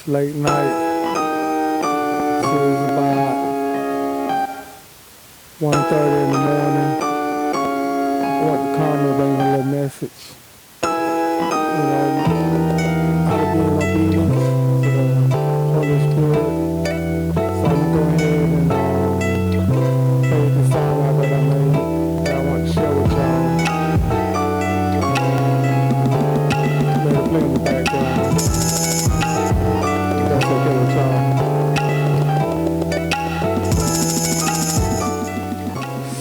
It's late night, so it's about 1:30 in the morning. I want to come and bring a little message. How to be in obedience to the Holy Spirit. So I'm going to go ahead and play the song out that I made that I want to share with y'all. Let it play in the background. If that's okay with y'all.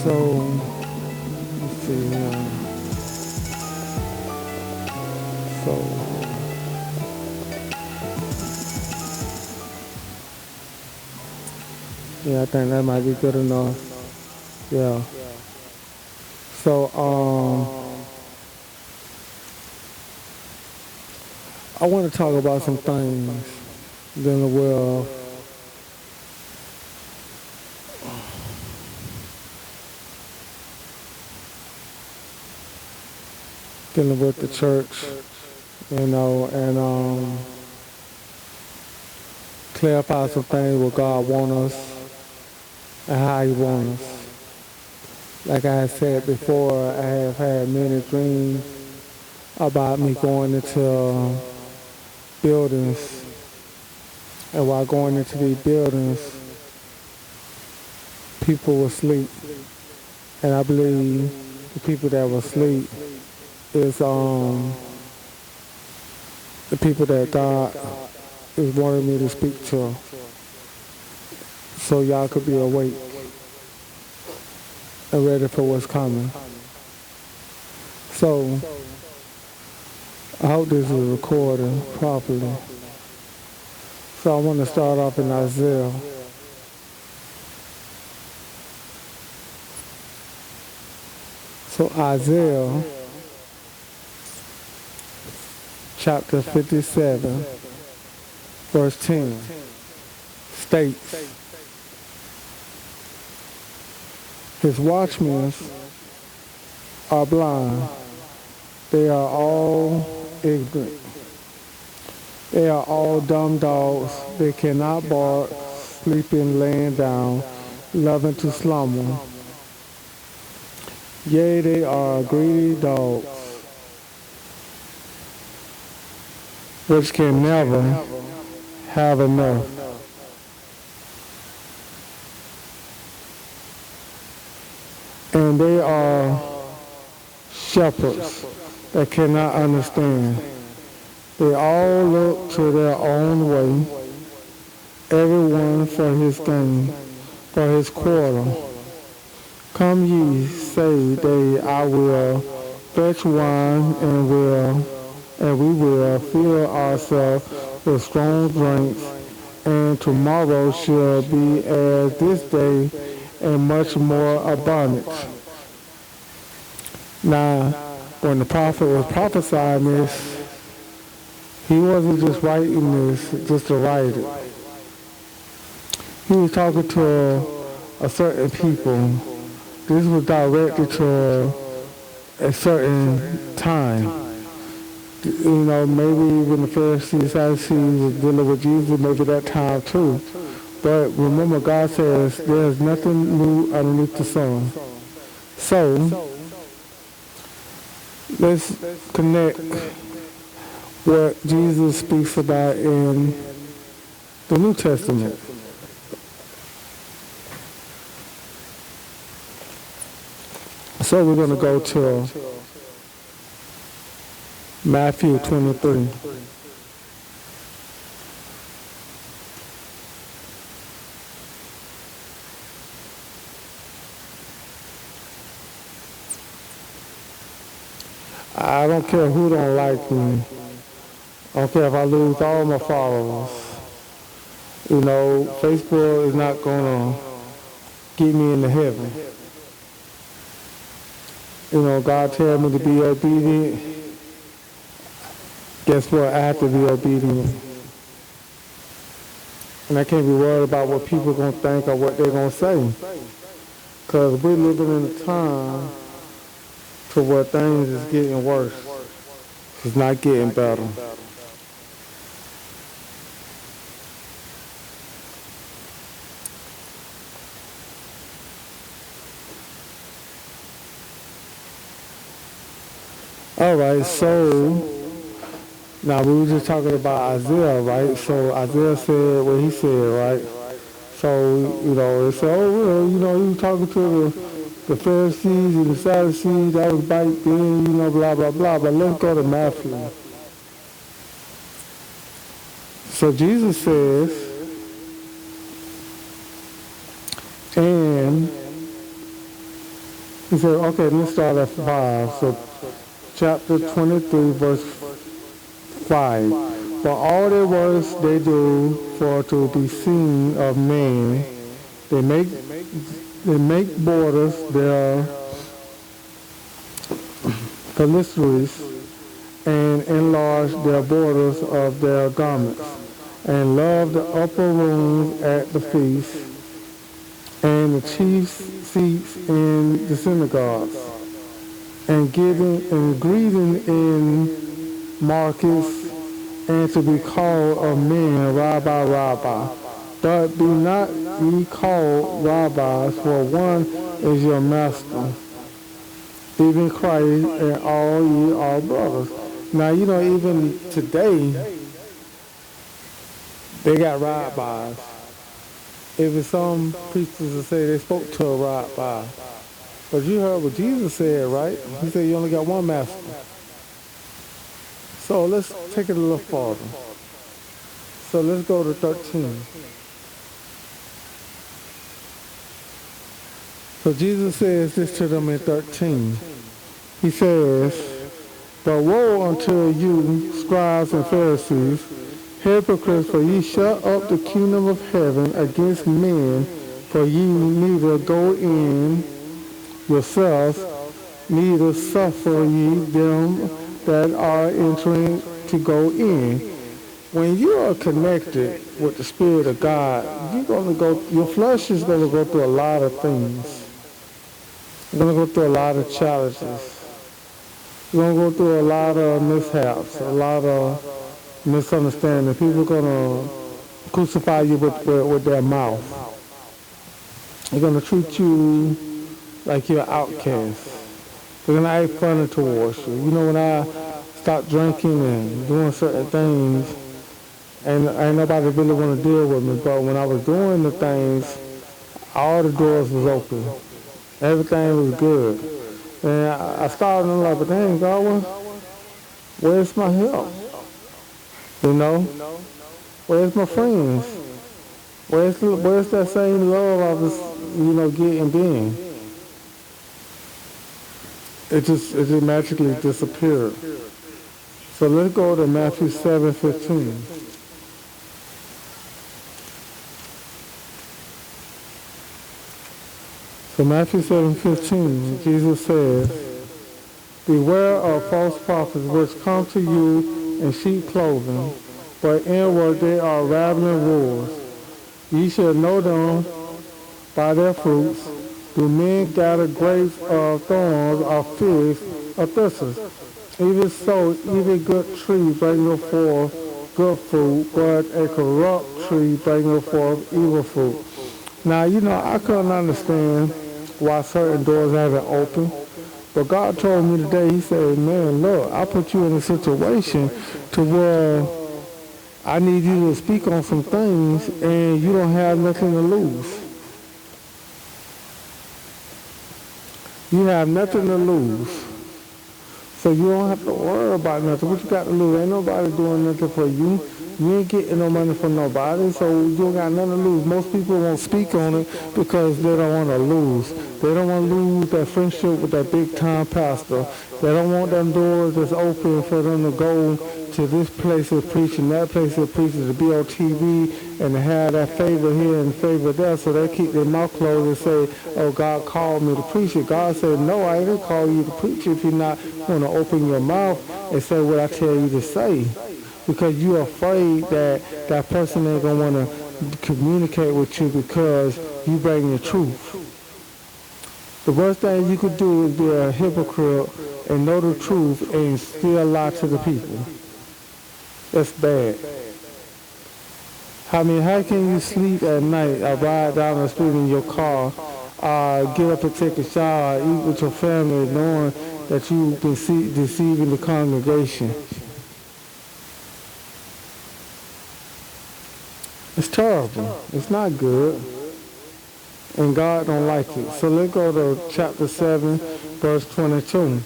So, let's see. So, yeah, I think that might be good enough. Yeah. So, I want to talk about some things dealing with the church, and clarify some things what God wants us and how He wants us. Like I had said before, I have had many dreams about me going into buildings, and while going into these buildings, people will sleep, and I believe the people that will sleep is the people that God is wanting me to speak to, so y'all could be awake and ready for what's coming. So I hope this is recorded properly. So I want to start off in Isaiah. So Isaiah chapter 57, verse 10 states, His watchmen are blind. They are all ignorant. They are all dumb dogs. They cannot bark, sleeping, laying down, loving to slumber. Yea, they are greedy dogs, which can never have enough. And they are shepherds that cannot understand. They all look to their own way, everyone for his gain, for his quarter. Come ye, say they, I will fetch wine and we will fill ourselves with strong drinks, and tomorrow shall be as this day and much more abundant. Now, when the prophet was prophesying this, he wasn't just writing this just to write it. He was talking to a certain people. This was directed to a certain time. Maybe when the Pharisees, Sadducees was dealing with Jesus, maybe that time too. But remember, God says there's nothing new underneath the sun. So, let's connect what Jesus speaks about in the New Testament. So we're going to go to Matthew 23. I don't care who don't like me. I don't care if I lose all my followers. Facebook is not going to get me into heaven. God tell me to be obedient. Guess what? I have to be obedient. And I can't be worried about what people are going to think or what they're going to say. Because we're living in a time to where things is getting worse. It's not getting better. All right, so now we were just talking about Isaiah, right? So Isaiah said what he said, right? So, it said, oh, well, he was talking to the Pharisees and the Sadducees, that was back then, blah, blah, blah. But let's go to Matthew. So Jesus says, and he said, okay, let's start at 5. So chapter 23, verse 5. For all their works they do for to be seen of men, they make borders their phylacteries and enlarge their borders of their garments, and love the upper rooms at the feast, and the chief seats in the synagogues, and greeting in markets, and to be called of men, Rabbi, Rabbi. But be not ye called rabbis, for one is your master, even Christ, and all ye are brothers. Now, even today, they got rabbis. Even some preachers will say they spoke to a rabbi. But you heard what Jesus said, right? He said you only got one master. So let's take it a little farther. So let's go to 13. So Jesus says this to them in 13. He says, but woe unto you, scribes and Pharisees, hypocrites, for ye shut up the kingdom of heaven against men, for ye neither go in yourselves, neither suffer ye them that are entering to go in. When you are connected with the Spirit of God, your flesh is going to go through a lot of things. You're going to go through a lot of challenges. You're going to go through a lot of mishaps, a lot of misunderstanding. People are going to crucify you with their mouth. They're going to treat you like you're an outcast. They're going to act funny towards you. When I stopped drinking and doing certain things, and ain't nobody really want to deal with me, but when I was doing the things, all the doors was open. Everything was good. And I started to like, but dang, God, where's my help? Where's my friends? Where's that same love I was, getting then? It just magically disappeared. So let's go to Matthew 7:15. So Matthew 7:15, Jesus says, beware of false prophets which come to you in sheep clothing, but inward they are ravening wolves. Ye shall know them by their fruits. Do men gather grapes of thorns or figs of thistles? Even so, even good tree bringeth forth good fruit, but a corrupt tree bringeth forth evil fruit. Now, I couldn't understand why certain doors haven't opened. But God told me today, he said, man, look, I put you in a situation to where I need you to speak on some things and you don't have nothing to lose. You have nothing to lose. So you don't have to worry about nothing. What you got to lose? Ain't nobody doing nothing for you. You ain't getting no money from nobody, so you don't got nothing to lose. Most people won't speak on it because they don't want to lose. They don't want to lose that friendship with that big-time pastor. They don't want them doors that's open for them to go to this place of preaching, that place of preaching, to be on TV, and to have that favor here and favor there, so they keep their mouth closed and say, oh, God called me to preach it. God said, no, I didn't call you to preach if you're not going to open your mouth and say what I tell you to say. Because you're afraid that that person ain't going to want to communicate with you because you bring the truth. The worst thing you could do is be a hypocrite and know the truth and still lie to the people. That's bad. I mean, how can you sleep at night or ride down the street in your car, get up and take a shower, eat with your family, knowing that you've been deceiving the congregation. It's terrible. It's not good. And God don't like it. So let's go to chapter 7, verse 22.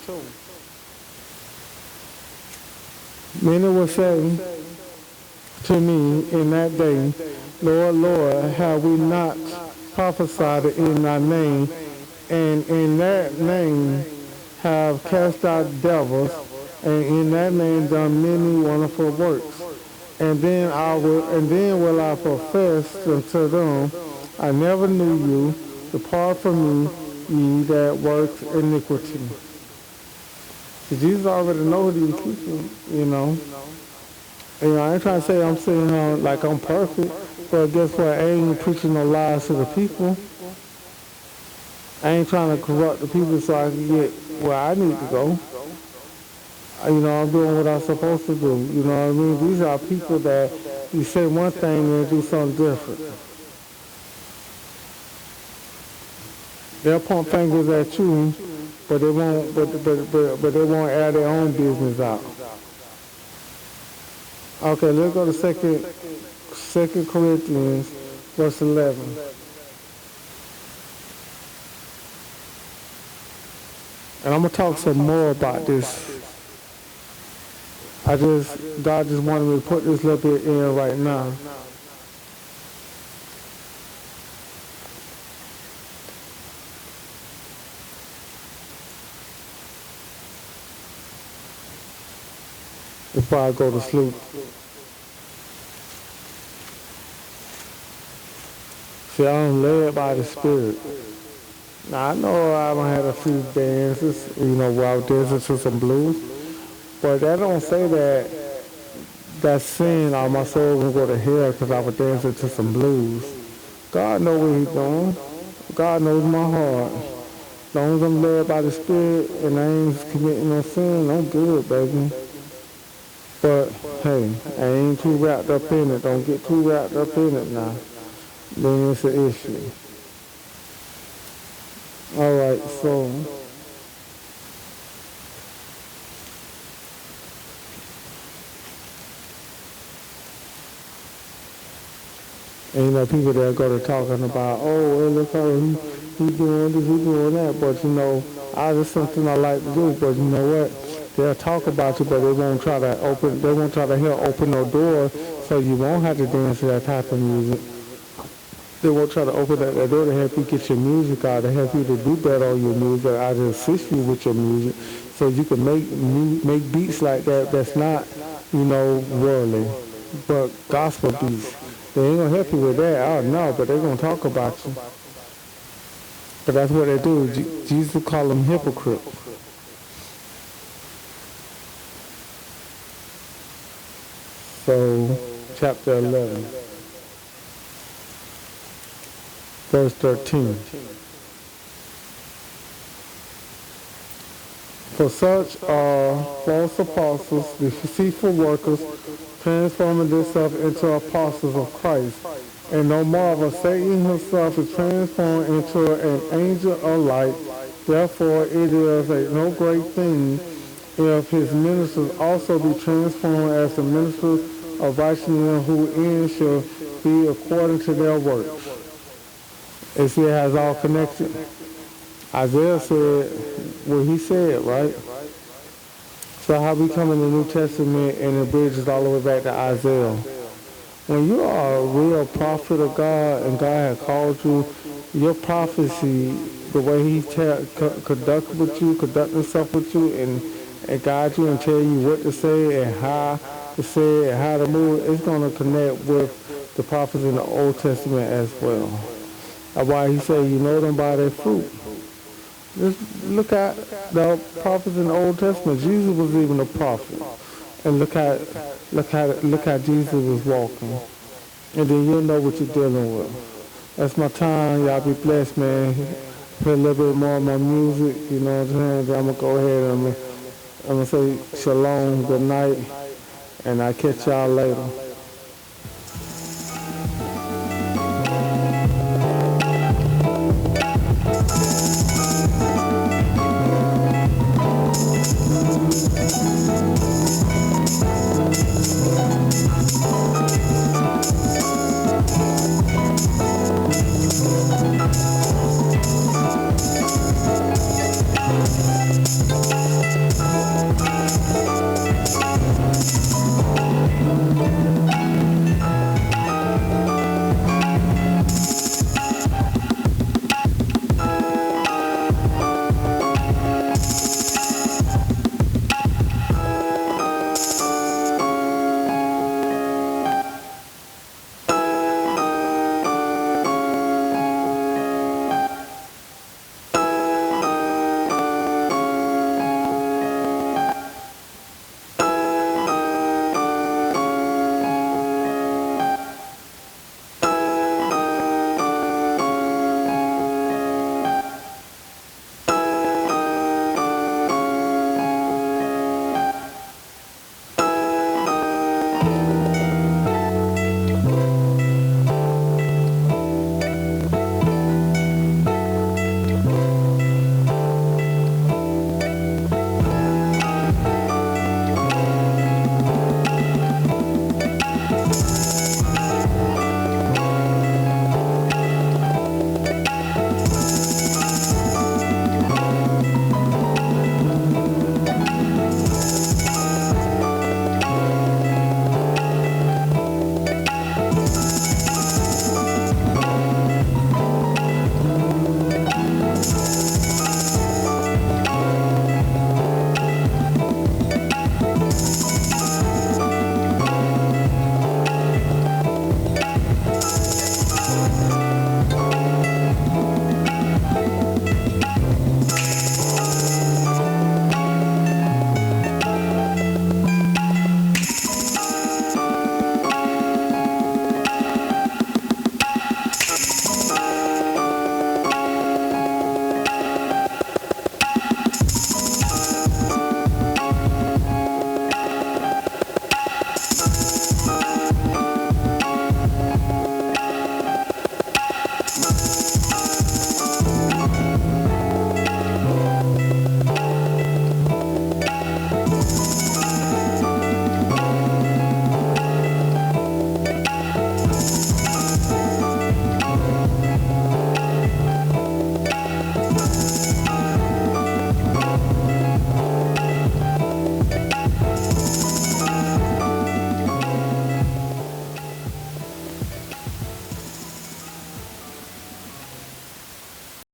Many will say to me in that day, Lord, Lord, have we not prophesied in thy name, and in that name have cast out devils, and in that name done many wonderful works? And then will I profess unto them, I never knew you. Depart from me, ye that work iniquity. See, Jesus already know who these people, you know. And I ain't trying to say I'm sitting here like I'm perfect, but guess what? I ain't preaching no lies to the people. I ain't trying to corrupt the people so I can get where I need to go. You know, I'm doing what I'm supposed to do. You know what I mean? These are people that you say one thing and do something different. They'll point fingers at you, but they won't. But they won't add their own business out. Okay, let's go to Second Corinthians, verse 11. And I'm gonna talk some more about this. God just wanted me to put this little bit in right now. Before I go to sleep. See, I'm led by the Spirit. Now, I know I done had a few dances, you know, where I was dancing to some blues, but that don't say that sin or my soul gonna go to hell because I was dancing to some blues. God knows what he's doing. God knows my heart. As long as I'm led by the Spirit and I ain't committing no sin, I'm good, baby. But, hey, I ain't too wrapped up in it. Don't get too wrapped up in it now. Then it's an issue. All right, so and you know, people that go to talking about, oh, well, look how he doing this, he doing that, but you know, just something I like to do, but you know what? They'll talk about you, but they won't try to help open no door so you won't have to dance to that type of music. They won't try to open that door to help you get your music out, to help you to do better on your music, or to assist you with your music, so you can make beats like that that's not, you know, worldly, but gospel beats. They ain't gonna help you with that, I don't know, but they're gonna talk about you. But that's what they do. Jesus called them hypocrites. So, chapter 11. Verse 13. For such are false apostles, deceitful workers, transforming themselves into apostles of Christ. And no marvel, Satan himself is transformed into an angel of light. Therefore it is no great thing if his ministers also be transformed as the ministers of righteousness, whose end shall be according to their works. And see, it has all connected. Isaiah said what he said, right? So how we come in the New Testament and it bridges all the way back to Isaiah. When you are a real prophet of God and God has called you, your prophecy, the way he conduct himself with you and guide you and tell you what to say and how to say it and how to move, it's going to connect with the prophets in the Old Testament as well. That's why he said, you know them by their fruit. Just look at the prophets in the Old Testament. Jesus was even a prophet. And look how Jesus was walking. And then you'll know what you're dealing with. That's my time. Y'all be blessed, man. Play a little bit more of my music, you know what I'm saying? Then I'm going to go ahead and I'm going to say shalom, good night, and I'll catch y'all later.